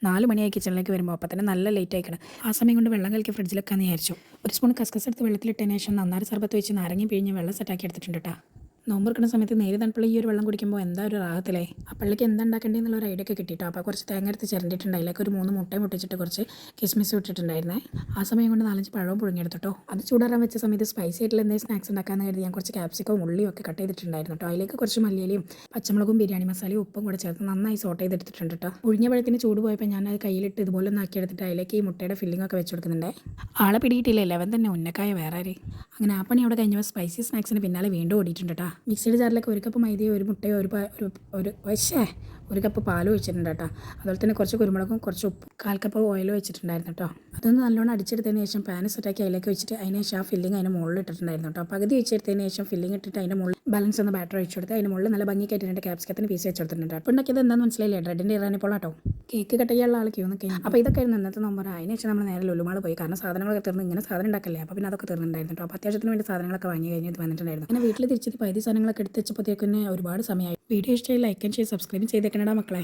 4 മണിയായി കിച്ചണിലേക്ക് വരുമ്പോൾ അപ്പോൾ തന്നെ നല്ല ലേറ്റ് ആയിക്കണം. ആ സമയം കൊണ്ട് വെള്ളം കലക്കി ഫ്രിഡ്ജിലൊക്കെ വിചാരിച്ചു. ഒരു സ്പൂൺ കസ്കസ് എടുത്ത് വെള്ളത്തിലിട്ടതിന് ശേഷം നന്നായി സർബത്ത് വെച്ച് നാരങ്ങയും പിഴിഞ്ഞ് വെള്ളം സെറ്റാക്കി എടുത്തിട്ടുണ്ട് കേട്ടോ. നോമ്പെടുക്കുന്ന സമയത്ത് നേരെ തണുപ്പുള്ള ഈ ഒരു വെള്ളം കുടിക്കുമ്പോൾ എന്താ ഒരു റാഹത്തില്ലേ. അപ്പോഴേക്ക് എന്താ ഉണ്ടാക്കേണ്ടതെന്നുള്ള ഒരു ഐഡിയ ഒക്കെ കിട്ടിയിട്ടോ. അപ്പോൾ കുറച്ച് തേങ്ങ എടുത്ത് ചിരണ്ടിട്ടുണ്ട്. അതിലേക്ക് ഒരു 3 മുട്ടയും പൊട്ടിച്ചിട്ട് കുറച്ച് കിസ്മിസ് ഇട്ടിട്ടുണ്ടായിരുന്നേ. ആ സമയം കൊണ്ട് 4-5 പഴവും പുഴുങ്ങിയെടുത്തിട്ടോ. അത് ചൂടാറാൻ വെച്ച സമയത്ത് സ്പൈസി ആയിട്ടുള്ള എന്തെങ്കിലും സ്നാക്സ് ഉണ്ടാക്കാമെന്ന് കരുതി ഞാൻ കുറച്ച് ക്യാപ്സിക്കവും ഉള്ളിയും ഒക്കെ കട്ട് ചെയ്തിട്ടുണ്ടായിരുന്നു കേട്ടോ. അതിലേക്ക് കുറച്ച് മല്ലിയിലയും പച്ചമുളകും ബിരിയാണി മസാലയും ഉപ്പും കൂടെ ചേർത്ത് നന്നായി സോട്ട് ചെയ്തെടുത്തിട്ടുണ്ട് കേട്ടോ. പുഴുങ്ങിയ പഴത്തിന് ചൂട് പോയപ്പോൾ ഞാൻ അത് കയ്യിലിട്ട് ഇതുപോലെ ഒന്ന് ആക്കിയെടുത്തിട്ട് അതിലേക്ക് ഈ മുട്ടയുടെ ഫില്ലിംഗ് ഒക്കെ വെച്ച് കൊടുക്കുന്നുണ്ട്. ആളെ പിടിയിട്ടില്ല, 11 തന്നെ ഉന്നക്കായ വേറെ ആര്. അങ്ങനെ ആ പണി അവിടെ കഴിഞ്ഞപ്പോൾ സ്പൈസി സ്നാക്സിന് പിന്നാലെ വീണ്ടും ഓടിയിട്ടുണ്ട് കേട്ടോ. മിക്സിയുടെ ജാറിലേക്ക് 1 കപ്പ് മൈദയോ 1 മുട്ടയോ ഒരു കപ്പ് പാലും ഒഴിച്ചിട്ടുണ്ട് കേട്ടോ. അതുപോലെ തന്നെ കുറച്ച് കുരുമുളകും കുറച്ച് ഉപ്പ് 1/4 കപ്പ് ഓയിലും വെച്ചിട്ടുണ്ടായിരുന്നു കേട്ടോ. അതൊന്ന് നല്ലോണം അടിച്ചെടുത്തതിന് ശേഷം പാന് സെറ്റാക്കി അതിലേക്ക് വെച്ചിട്ട് അതിന് ശേഷം ആ ഫില്ലിങ് അതിന് മുകളിൽ ഇട്ടിട്ടുണ്ടായിരുന്നു കേട്ടോ. പകുതി വെച്ചെടുത്തതിന് ശേഷം ഫില്ലിങ് ഇട്ടിട്ട് അതിൻ്റെ മുകളിൽ ബാലൻസ് ഒന്ന് ബാറ്റർ ഒഴിച്ചു കൊടുത്ത് അതിന് മുകളിൽ നല്ല ഭംഗിക്കായിട്ട് ക്യാപ്സിക്കത്തിന് പീസ് വെച്ച് കൊടുത്തിട്ടുണ്ട്. അപ്പോൾ ഉണ്ടാക്കിയത് എന്താണെന്ന് മനസ്സിലായില്ലേ, ബ്രെഡിൻ്റെ ഇറാനിപ്പോളാട്ടോ. കേക്ക് കട്ട് ചെയ്യാനുള്ള ആൾ ക്യൂ നിൽക്കുകയും അപ്പോൾ ഇതൊക്കെ ആയിരുന്നു ഇന്നത്തെ നമ്പർ. അതിന് ശേഷം നമ്മൾ നേരെ ലുലുമാൾ പോയി. കാരണം സാധനങ്ങളൊക്കെ തീർന്ന് ഇങ്ങനെ സാധനം ഉണ്ടാക്കല്ലേ, അപ്പോൾ പിന്നെ അതൊക്കെ തീർന്നിട്ടുണ്ടായിരുന്നു കേട്ടോ. അപ്പോൾ അത്യാവശ്യത്തിന് വേണ്ടി സാധനങ്ങളൊക്കെ വാങ്ങി കഴിഞ്ഞിട്ട് വന്നിട്ടുണ്ടായിരുന്നു. അങ്ങനെ വീട്ടിൽ തിരിച്ചിട്ട് പകുതി സാധനങ്ങളൊക്കെ എടുത്ത് വെച്ചപ്പോഴത്തേക്കും ഒരുപാട് സമയമായി. വീഡിയോ ഇഷ്ടമായി ലൈക്ക് ആൻഡ് ഷെയർ സബ്സ്ക്രൈബ് ചെയ്തേക്കണടാ മക്കളെ.